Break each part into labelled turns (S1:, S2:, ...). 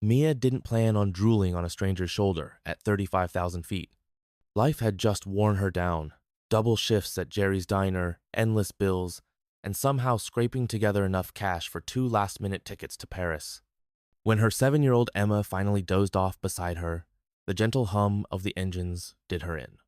S1: Mia didn't plan on drooling on a stranger's shoulder at 35,000 feet. Life had just worn her down. Double shifts at Jerry's diner, endless bills, and somehow scraping together enough cash for 2 last-minute tickets to Paris. When her 7-year-old Emma finally dozed off beside her, the gentle hum of the engines did her in.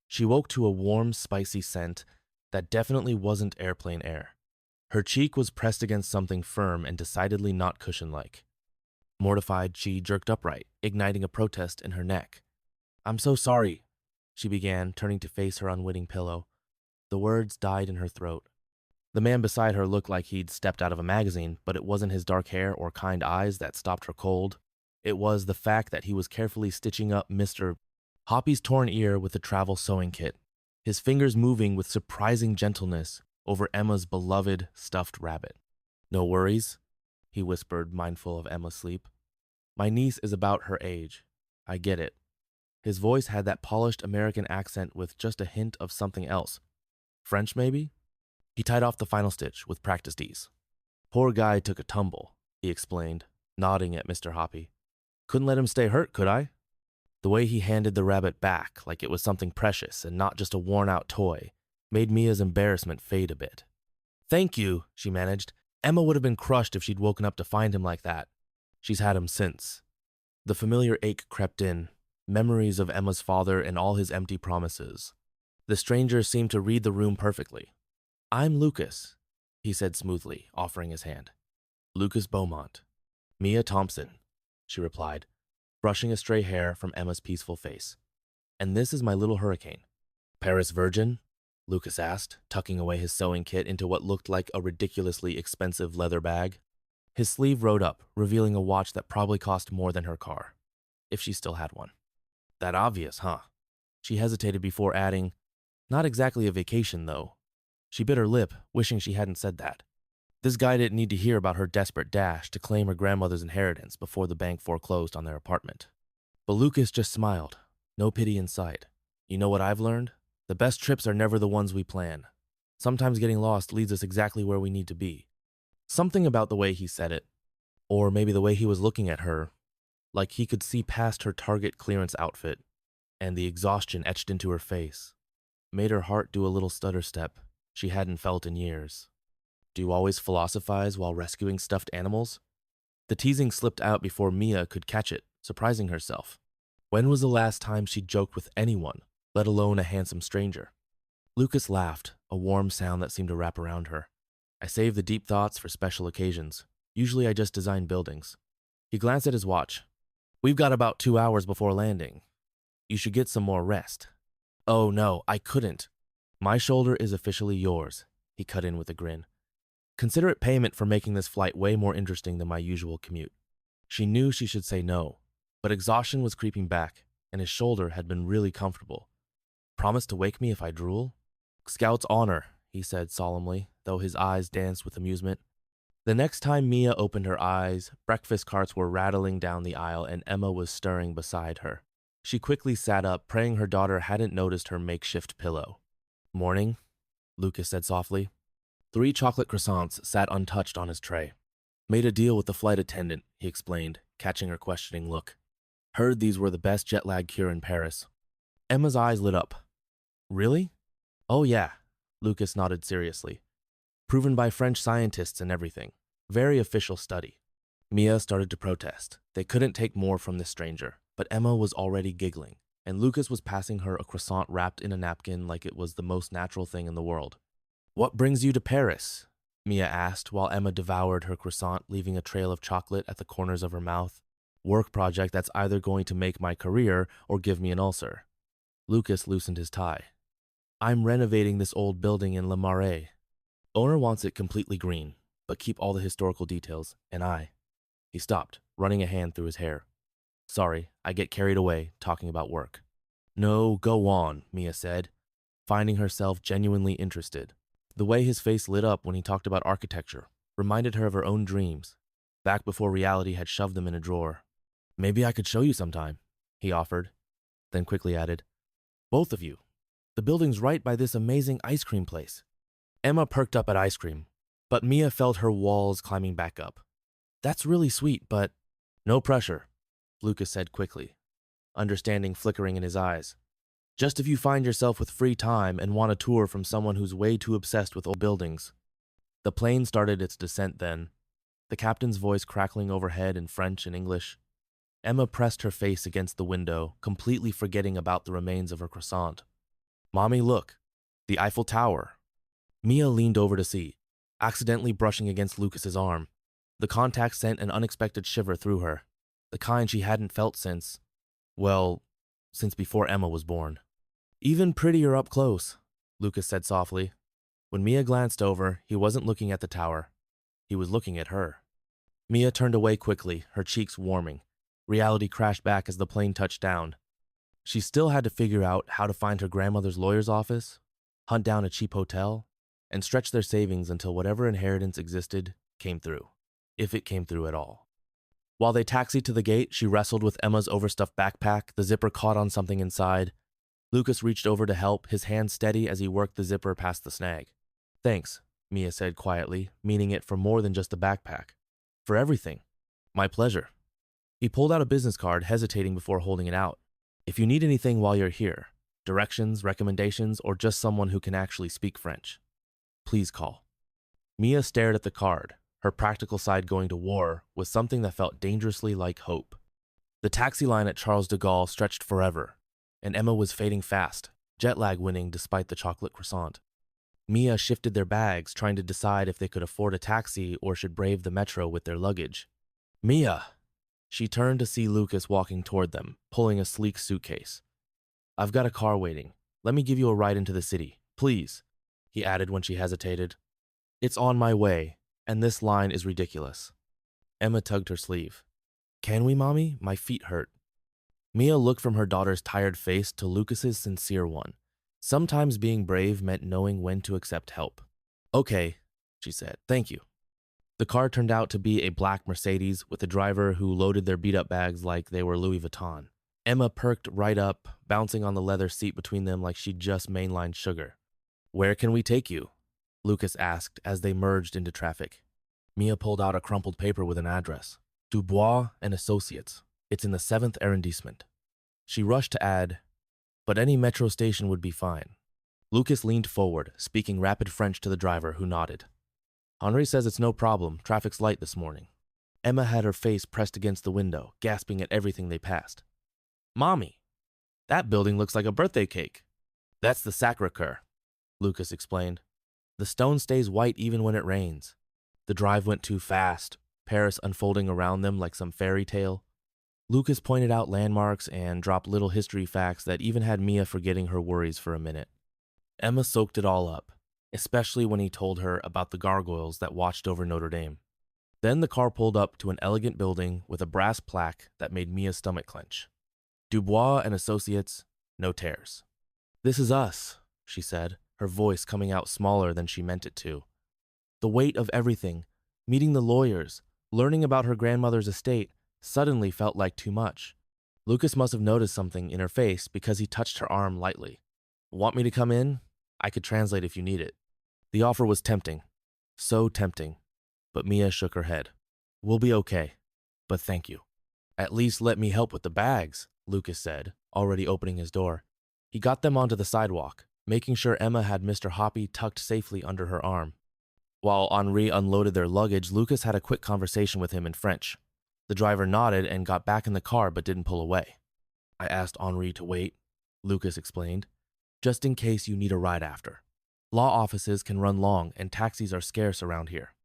S1: She woke to a warm, spicy scent that definitely wasn't airplane air. Her cheek was pressed against something firm and decidedly not cushion-like. Mortified, she jerked upright, igniting a protest in her neck. "I'm so sorry," she began, turning to face her unwitting pillow. The words died in her throat. The man beside her looked like he'd stepped out of a magazine, but it wasn't his dark hair or kind eyes that stopped her cold. It was the fact that he was carefully stitching up Mr. Hoppy's torn ear with a travel sewing kit, his fingers moving with surprising gentleness over Emma's beloved stuffed rabbit. "No worries," he whispered, mindful of Emma's sleep. "My niece is about her age. I get it." His voice had that polished American accent with just a hint of something else. French, maybe? He tied off the final stitch with practiced ease. "Poor guy took a tumble," he explained, nodding at Mr. Hoppy. "Couldn't let him stay hurt, could I?" The way he handed the rabbit back like it was something precious and not just a worn-out toy made Mia's embarrassment fade a bit. "Thank you," she managed. Emma would have been crushed if she'd woken up to find him like that. She's had him since. The familiar ache crept in, memories of Emma's father and all his empty promises. The stranger seemed to read the room perfectly. "I'm Lucas," he said smoothly, offering his hand. "Lucas Beaumont." "Mia Thompson," she replied, brushing a stray hair from Emma's peaceful face. "And this is my little hurricane." "Paris Virgin?" Lucas asked, tucking away his sewing kit into what looked like a ridiculously expensive leather bag. His sleeve rode up, revealing a watch that probably cost more than her car, if she still had one. "That obvious, huh?" She hesitated before adding, "Not exactly a vacation, though." She bit her lip, wishing she hadn't said that. This guy didn't need to hear about her desperate dash to claim her grandmother's inheritance before the bank foreclosed on their apartment. But Lucas just smiled, no pity in sight. "You know what I've learned? The best trips are never the ones we plan. Sometimes getting lost leads us exactly where we need to be." Something about the way he said it, or maybe the way he was looking at her, like he could see past her Target clearance outfit, and the exhaustion etched into her face, made her heart do a little stutter step she hadn't felt in years. "Do you always philosophize while rescuing stuffed animals?" The teasing slipped out before Mia could catch it, surprising herself. When was the last time she'd joked with anyone, let alone a handsome stranger? Lucas laughed, a warm sound that seemed to wrap around her. "I save the deep thoughts for special occasions. Usually I just design buildings." He glanced at his watch. "We've got about 2 hours before landing. You should get some more rest." "Oh no, I couldn't." "My shoulder is officially yours," he cut in with a grin. "Consider it payment for making this flight way more interesting than my usual commute." She knew she should say no, but exhaustion was creeping back, and his shoulder had been really comfortable. "Promise to wake me if I drool?" "Scout's honor," he said solemnly, though his eyes danced with amusement. The next time Mia opened her eyes, breakfast carts were rattling down the aisle and Emma was stirring beside her. She quickly sat up, praying her daughter hadn't noticed her makeshift pillow. "Morning," Lucas said softly. 3 chocolate croissants sat untouched on his tray. "Made a deal with the flight attendant," he explained, catching her questioning look. "Heard these were the best jet lag cure in Paris." Emma's eyes lit up. "Really?" "Oh yeah," Lucas nodded seriously. "Proven by French scientists and everything. Very official study." Mia started to protest. They couldn't take more from this stranger, but Emma was already giggling, and Lucas was passing her a croissant wrapped in a napkin like it was the most natural thing in the world. "What brings you to Paris?" Mia asked while Emma devoured her croissant, leaving a trail of chocolate at the corners of her mouth. "Work project that's either going to make my career or give me an ulcer." Lucas loosened his tie. "I'm renovating this old building in Le Marais. Owner wants it completely green, but keep all the historical details, and I..." He stopped, running a hand through his hair. "Sorry, I get carried away talking about work." "No, go on," Mia said, finding herself genuinely interested. The way his face lit up when he talked about architecture reminded her of her own dreams, back before reality had shoved them in a drawer. "Maybe I could show you sometime," he offered, then quickly added, "Both of you. The building's right by this amazing ice cream place." Emma perked up at ice cream, but Mia felt her walls climbing back up. "That's really sweet, but..." No pressure, Lucas said quickly, understanding flickering in his eyes. Just if you find yourself with free time and want a tour from someone who's way too obsessed with old buildings. The plane started its descent then, the captain's voice crackling overhead in French and English. Emma pressed her face against the window, completely forgetting about the remains of her croissant. Mommy, look, the Eiffel Tower. Mia leaned over to see, accidentally brushing against Lucas's arm. The contact sent an unexpected shiver through her, the kind she hadn't felt since before Emma was born. Even prettier up close, Lucas said softly. When Mia glanced over, he wasn't looking at the tower. He was looking at her. Mia turned away quickly, her cheeks warming. Reality crashed back as the plane touched down. She still had to figure out how to find her grandmother's lawyer's office, hunt down a cheap hotel, and stretch their savings until whatever inheritance existed came through, if it came through at all. While they taxied to the gate, she wrestled with Emma's overstuffed backpack, the zipper caught on something inside. Lucas reached over to help, his hand steady as he worked the zipper past the snag. Thanks, Mia said quietly, meaning it for more than just the backpack. For everything. My pleasure. He pulled out a business card, hesitating before holding it out. If you need anything while you're here, directions, recommendations, or just someone who can actually speak French, please call. Mia stared at the card, her practical side going to war with something that felt dangerously like hope. The taxi line at Charles de Gaulle stretched forever, and Emma was fading fast, jet lag winning despite the chocolate croissant. Mia shifted their bags, trying to decide if they could afford a taxi or should brave the metro with their luggage. Mia! She turned to see Lucas walking toward them, pulling a sleek suitcase. I've got a car waiting. Let me give you a ride into the city, please, he added when she hesitated. It's on my way, and this line is ridiculous. Emma tugged her sleeve. Can we, Mommy? My feet hurt. Mia looked from her daughter's tired face to Lucas's sincere one. Sometimes being brave meant knowing when to accept help. Okay, she said, thank you. The car turned out to be a black Mercedes with a driver who loaded their beat-up bags like they were Louis Vuitton. Emma perked right up, bouncing on the leather seat between them like she'd just mainlined sugar. Where can we take you? Lucas asked as they merged into traffic. Mia pulled out a crumpled paper with an address. Dubois and Associates. It's in the 7th arrondissement. She rushed to add, but any metro station would be fine. Lucas leaned forward, speaking rapid French to the driver, who nodded. Henri says it's no problem. Traffic's light this morning. Emma had her face pressed against the window, gasping at everything they passed. Mommy, that building looks like a birthday cake. That's the Sacré-Cœur, Lucas explained. The stone stays white even when it rains. The drive went too fast, Paris unfolding around them like some fairy tale. Lucas pointed out landmarks and dropped little history facts that even had Mia forgetting her worries for a minute. Emma soaked it all up, especially when he told her about the gargoyles that watched over Notre Dame. Then the car pulled up to an elegant building with a brass plaque that made Mia's stomach clench. Dubois and Associates, notaires. This is us, she said, her voice coming out smaller than she meant it to. The weight of everything, meeting the lawyers, learning about her grandmother's estate, suddenly felt like too much. Lucas must have noticed something in her face because he touched her arm lightly. Want me to come in? I could translate if you need it. The offer was tempting. So tempting. But Mia shook her head. We'll be okay. But thank you. At least let me help with the bags, Lucas said, already opening his door. He got them onto the sidewalk, making sure Emma had Mr. Hoppy tucked safely under her arm. While Henri unloaded their luggage, Lucas had a quick conversation with him in French. The driver nodded and got back in the car but didn't pull away. I asked Henri to wait, Lucas explained, just in case you need a ride after. Law offices can run long and taxis are scarce around here.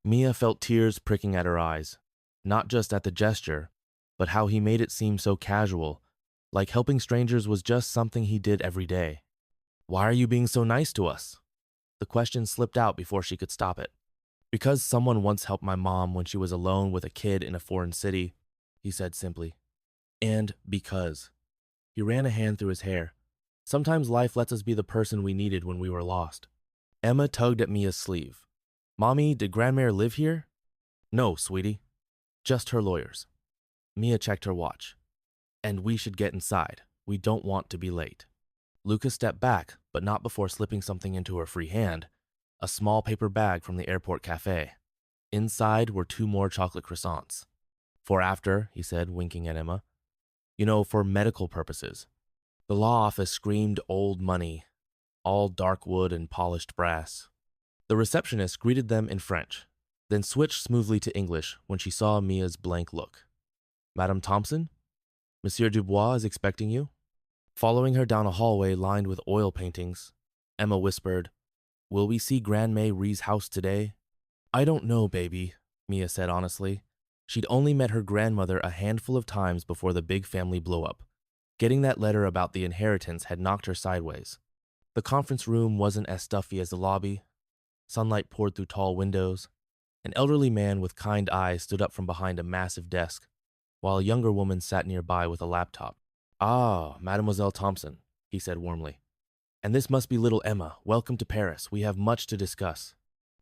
S1: Mia felt tears pricking at her eyes, not just at the gesture, but how he made it seem so casual, like helping strangers was just something he did every day. Why are you being so nice to us? The question slipped out before she could stop it. Because someone once helped my mom when she was alone with a kid in a foreign city, he said simply. And because. He ran a hand through his hair. Sometimes life lets us be the person we needed when we were lost. Emma tugged at Mia's sleeve. Mommy, did Grandmère live here? No, sweetie. Just her lawyers. Mia checked her watch. And we should get inside. We don't want to be late. Lucas stepped back, but not before slipping something into her free hand. A small paper bag from the airport cafe. Inside were 2 more chocolate croissants. For after, he said, winking at Emma. You know, for medical purposes. The law office screamed old money, all dark wood and polished brass. The receptionist greeted them in French, then switched smoothly to English when she saw Mia's blank look. Madame Thompson? Monsieur Dubois is expecting you? Following her down a hallway lined with oil paintings, Emma whispered, Will we see Grandmay Rhee's house today? I don't know, baby, Mia said honestly. She'd only met her grandmother a handful of times before the big family blow-up. Getting that letter about the inheritance had knocked her sideways. The conference room wasn't as stuffy as the lobby. Sunlight poured through tall windows. An elderly man with kind eyes stood up from behind a massive desk, while a younger woman sat nearby with a laptop. Ah, Mademoiselle Thompson, he said warmly. And this must be little Emma. Welcome to Paris. We have much to discuss.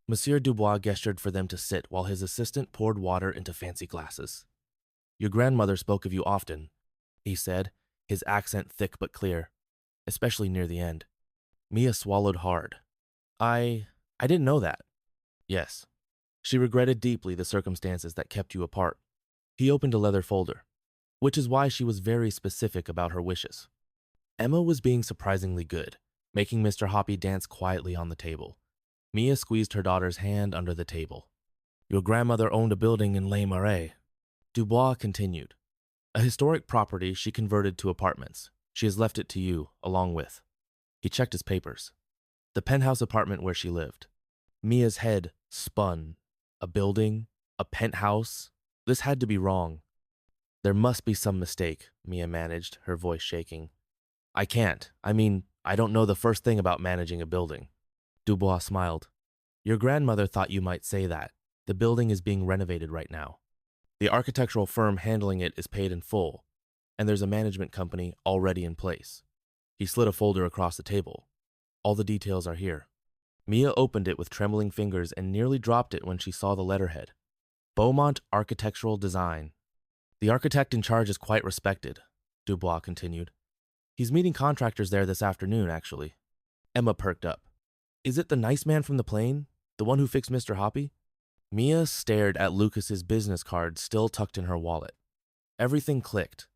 S1: Monsieur Dubois gestured for them to sit while his assistant poured water into fancy glasses. Your grandmother spoke of you often, he said, his accent thick but clear, especially near the end. Mia swallowed hard. I didn't know that. Yes. She regretted deeply the circumstances that kept you apart. He opened a leather folder, which is why she was very specific about her wishes. Emma was being surprisingly good, making Mr. Hoppy dance quietly on the table. Mia squeezed her daughter's hand under the table. Your grandmother owned a building in Les Marais. Dubois continued. A historic property she converted to apartments. She has left it to you, along with. He checked his papers. The penthouse apartment where she lived. Mia's head spun. A building? A penthouse? This had to be wrong. There must be some mistake, Mia managed, her voice shaking. I don't know the first thing about managing a building. Dubois smiled. Your grandmother thought you might say that. The building is being renovated right now. The architectural firm handling it is paid in full, and there's a management company already in place. He slid a folder across the table. All the details are here. Mia opened it with trembling fingers and nearly dropped it when she saw the letterhead. Beaumont Architectural Design. The architect in charge is quite respected, Dubois continued. He's meeting contractors there this afternoon, actually. Emma perked up. Is it the nice man from the plane? The one who fixed Mr. Hoppy? Mia stared at Lucas's business card still tucked in her wallet. Everything clicked.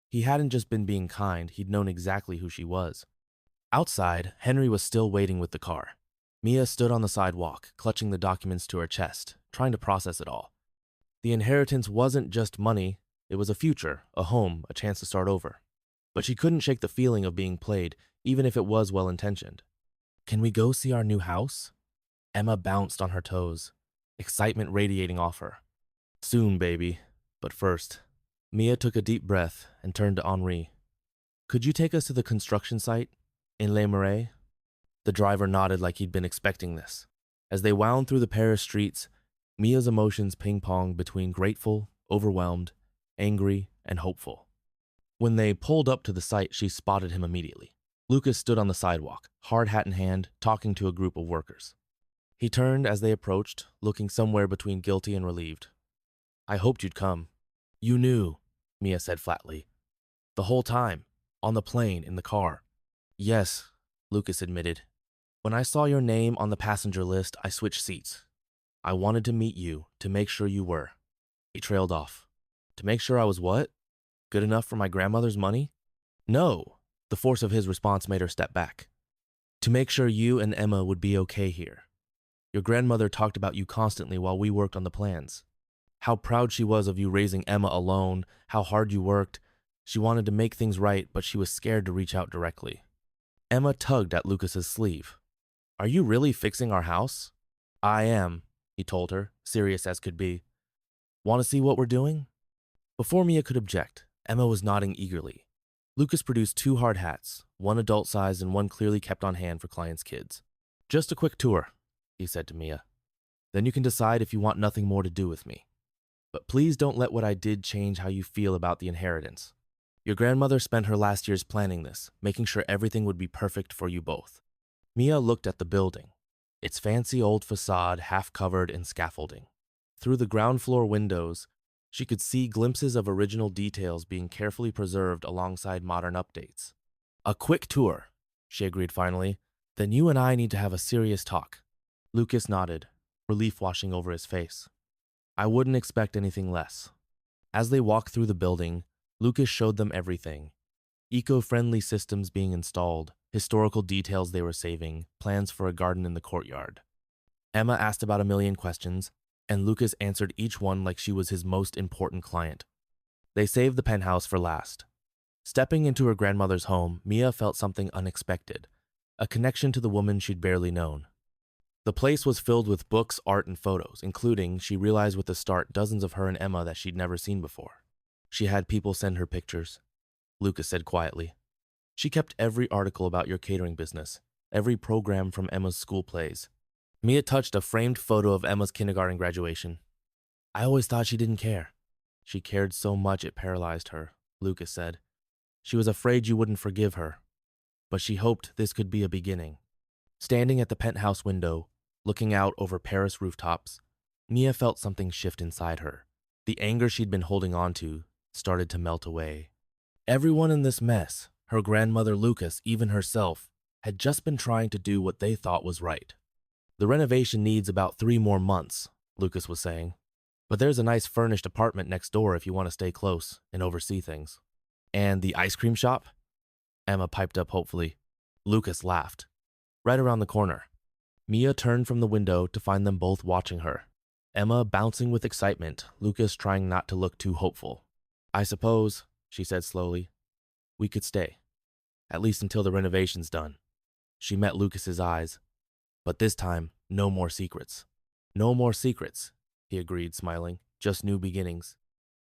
S1: He hadn't just been being kind, he'd known exactly who she was. Outside, Henry was still waiting with the car. Mia stood on the sidewalk, clutching the documents to her chest, trying to process it all. The inheritance wasn't just money, it was a future, a home, a chance to start over. But she couldn't shake the feeling of being played, even if it was well-intentioned. Can we go see our new house? Emma bounced on her toes, excitement radiating off her. Soon, baby. But first, Mia took a deep breath and turned to Henri. Could you take us to the construction site in Les Marais? The driver nodded like he'd been expecting this. As they wound through the Paris streets, Mia's emotions ping-ponged between grateful, overwhelmed, angry, and hopeful. When they pulled up to the site, she spotted him immediately. Lucas stood on the sidewalk, hard hat in hand, talking to a group of workers. He turned as they approached, looking somewhere between guilty and relieved. I hoped you'd come. You knew, Mia said flatly. The whole time, on the plane, in the car. Yes, Lucas admitted. When I saw your name on the passenger list, I switched seats. I wanted to meet you, to make sure you were. He trailed off. To make sure I was what? Good enough for my grandmother's money? No. The force of his response made her step back. To make sure you and Emma would be okay here. Your grandmother talked about you constantly while we worked on the plans. How proud she was of you raising Emma alone, how hard you worked. She wanted to make things right, but she was scared to reach out directly. Emma tugged at Lucas's sleeve. Are you really fixing our house? I am, he told her, serious as could be. Want to see what we're doing? Before Mia could object, Emma was nodding eagerly. Lucas produced 2 hard hats, one adult-sized and one clearly kept on hand for clients' kids. Just a quick tour, he said to Mia. Then you can decide if you want nothing more to do with me. But please don't let what I did change how you feel about the inheritance. Your grandmother spent her last years planning this, making sure everything would be perfect for you both. Mia looked at the building, its fancy old facade half covered in scaffolding. Through the ground floor windows, she could see glimpses of original details being carefully preserved alongside modern updates. A quick tour, she agreed finally. Then you and I need to have a serious talk. Lucas nodded, relief washing over his face. I wouldn't expect anything less. As they walked through the building, Lucas showed them everything. Eco-friendly systems being installed, historical details they were saving, plans for a garden in the courtyard. Emma asked about a million questions, and Lucas answered each one like she was his most important client. They saved the penthouse for last. Stepping into her grandmother's home, Mia felt something unexpected, a connection to the woman she'd barely known. The place was filled with books, art, and photos, including, she realized with the start, dozens of her and Emma that she'd never seen before. She had people send her pictures, Lucas said quietly. She kept every article about your catering business, every program from Emma's school plays. Mia touched a framed photo of Emma's kindergarten graduation. I always thought she didn't care. She cared so much it paralyzed her, Lucas said. She was afraid you wouldn't forgive her, but she hoped this could be a beginning. Standing at the penthouse window, looking out over Paris rooftops, Mia felt something shift inside her. The anger she'd been holding on to started to melt away. Everyone in this mess, her grandmother Lucas, even herself, had just been trying to do what they thought was right. The renovation needs about 3 more months, Lucas was saying. But there's a nice furnished apartment next door if you want to stay close and oversee things. And the ice cream shop? Emma piped up hopefully. Lucas laughed. Right around the corner. Mia turned from the window to find them both watching her. Emma bouncing with excitement, Lucas trying not to look too hopeful. I suppose, she said slowly, we could stay. At least until the renovation's done. She met Lucas's eyes. But this time, no more secrets. No more secrets, he agreed, smiling. Just new beginnings.